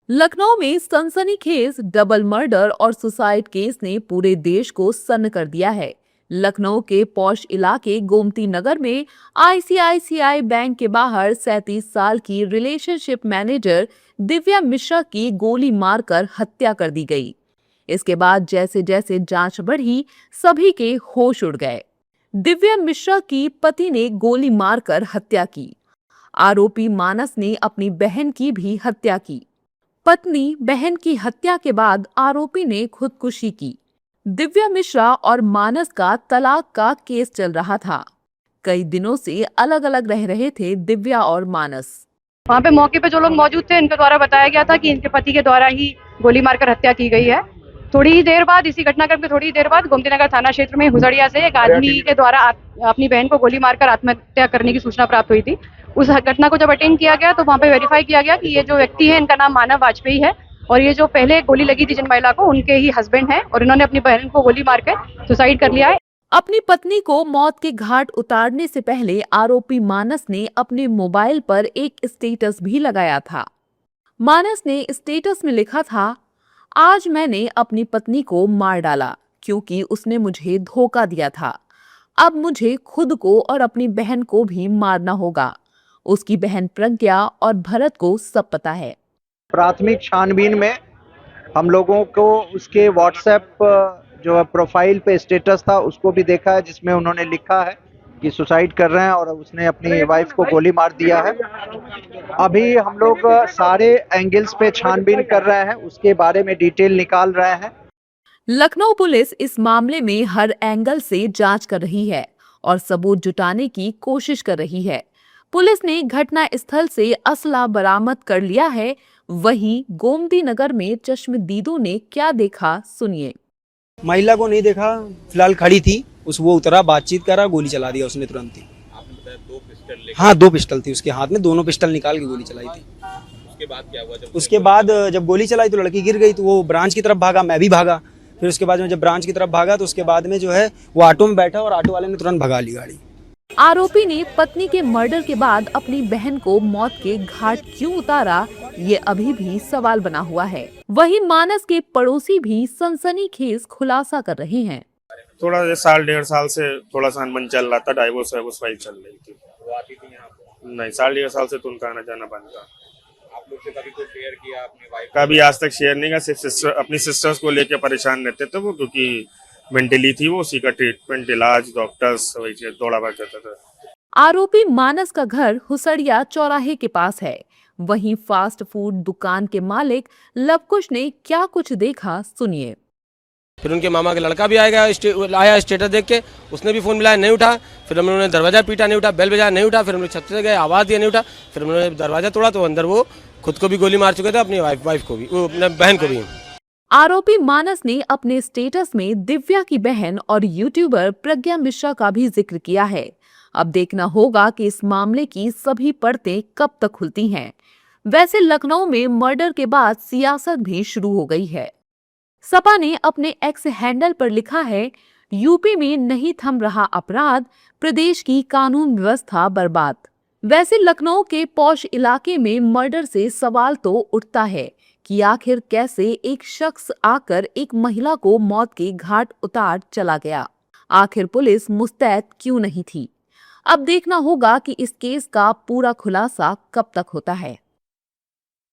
लखनऊ में सनसनीखेज double murder और सुसाइड केस ने पूरे देश को सन्न कर दिया है। लखनऊ के पॉश इलाके गोमती नगर में आईसीआईसीआई बैंक के बाहर 37 साल की रिलेशनशिप मैनेजर दिव्या मिश्रा की गोली मारकर हत्या कर दी गई। इसके बाद जैसे जैसे जांच बढ़ी, सभी के होश उड़ गए। दिव्या मिश्रा की पति ने गोली मारकर हत्या की। आरोपी मानस ने अपनी बहन की भी हत्या की। पत्नी बहन की हत्या के बाद आरोपी ने खुदकुशी की। दिव्या मिश्रा और मानस का तलाक का केस चल रहा था। कई दिनों से अलग अलग रह रहे थे दिव्या और मानस। वहाँ पे मौके पे जो लोग मौजूद थे, इनके द्वारा बताया गया था कि इनके पति के द्वारा ही गोली मारकर हत्या की गई है। थोड़ी ही देर बाद, इसी घटनाक्रम के थोड़ी ही देर बाद गोमती नगर थाना क्षेत्र में हुसड़िया से एक आदमी के द्वारा अपनी बहन को गोली मारकर आत्महत्या करने की सूचना प्राप्त हुई थी। उस घटना को जब अटेंड किया गया तो वहाँ पे वेरीफाई किया गया कि ये जो व्यक्ति है, इनका नाम मानव वाजपेयी है और ये जो पहले गोली लगी थी जिन महिला को, उनके ही हस्बैंड हैं और इन्होंने अपनी बहन को गोली मारकर सुसाइड कर लिया है। अपनी पत्नी को मौत के घाट उतारने से पहले आरोपी मानस ने अपने मोबाइल पर एक स्टेटस भी लगाया था। मानस ने स्टेटस में लिखा था, आज मैंने अपनी पत्नी को मार डाला क्योंकि उसने मुझे धोखा दिया था। अब मुझे खुद को और अपनी बहन को भी मारना होगा। उसकी बहन प्रज्ञा और भरत को सब पता है। प्राथमिक छानबीन में हम लोगों को उसके व्हाट्सएप जो प्रोफाइल पे स्टेटस था उसको भी देखा है, जिसमें उन्होंने लिखा है कि सुसाइड कर रहे हैं और उसने अपनी वाइफ को गोली मार दिया है। अभी हम लोग सारे एंगल्स पे छानबीन कर रहे हैं, उसके बारे में डिटेल निकाल रहे हैं। लखनऊ पुलिस इस मामले में हर एंगल से जांच कर रही है और सबूत जुटाने की कोशिश कर रही है। पुलिस ने घटना स्थल से असला बरामद कर लिया है। वहीं गोमती नगर में चश्मदीदों ने क्या देखा, सुनिए। महिला को नहीं देखा, फिलहाल खड़ी थी, वो उतरा, बातचीत करा, गोली चला दिया उसने तुरंत ही। आपने बताया 2 पिस्टल लेके। हाँ, 2 पिस्टल थी उसके हाथ में, दोनों पिस्टल निकाल के गोली चलाई थी। उसके बाद क्या हुआ? उसके बाद जब गोली चलाई तो लड़की गिर गई, तो वो ब्रांच की तरफ भागा, मैं भी भागा। फिर उसके बाद में जब ब्रांच की तरफ भागा तो उसके बाद में जो है वो ऑटो में बैठा और ऑटो वाले ने तुरंत भगा ली गाड़ी। आरोपी ने पत्नी के मर्डर के बाद अपनी बहन को मौत के घाट क्यों उतारा, ये अभी भी सवाल बना हुआ है। वहीं मानस के पड़ोसी भी सनसनीखेज खुलासा कर रहे हैं। थोड़ा 1.5 साल से थोड़ा सा अनबन चल रहा था, डाइवोर्स वाइफ चल रही थी। वो आती थी यहाँ पे? नहीं, 1.5 साल से तो उनका आना जाना बंद था। आप लोग से कभी कोई शेयर किया अपनी वाइफ? कभी आज तक शेयर नहीं किया, सिर्फ अपनी सिस्टर्स को लेके परेशान रहते थे वो, क्योंकि मेंटली थी वो, उसी का ट्रीटमेंट, इलाज, डॉक्टर्स वही दौड़ा भाग करता था। आरोपी मानस का घर हुसड़िया चौराहे के पास है। वहीं फास्ट फूड दुकान के मालिक लवकुश ने क्या कुछ देखा, सुनिए। फिर उनके मामा का लड़का भी आया स्टेटस देख के, उसने भी फोन मिलाया, नहीं उठा। फिर हम लोगों ने दरवाजा पीटा, नहीं उठा, बेल बजाया, नहीं उठा। फिर हम लोग छत से गए, आवाज दिया, नहीं उठा। फिर हम लोगों ने दरवाजा तोड़ा तो अंदर वो खुद को भी गोली मार चुके थे, अपनी वाइफ को भी, वो अपने बहन को भी। आरोपी मानस ने अपने स्टेटस में दिव्या की बहन और यूट्यूबर प्रज्ञा मिश्रा का भी जिक्र किया है। अब देखना होगा कि इस मामले की सभी परतें कब तक खुलती हैं। वैसे लखनऊ में मर्डर के बाद सियासत भी शुरू हो गई है। सपा ने अपने एक्स हैंडल पर लिखा है, यूपी में नहीं थम रहा अपराध, प्रदेश की कानून व्यवस्था बर्बाद। वैसे लखनऊ के पॉश इलाके में मर्डर से सवाल तो उठता है कि आखिर कैसे एक शख्स आकर एक महिला को मौत के घाट उतार चला गया। आखिर पुलिस मुस्तैद क्यों नहीं थी? अब देखना होगा कि इस केस का पूरा खुलासा कब तक होता है।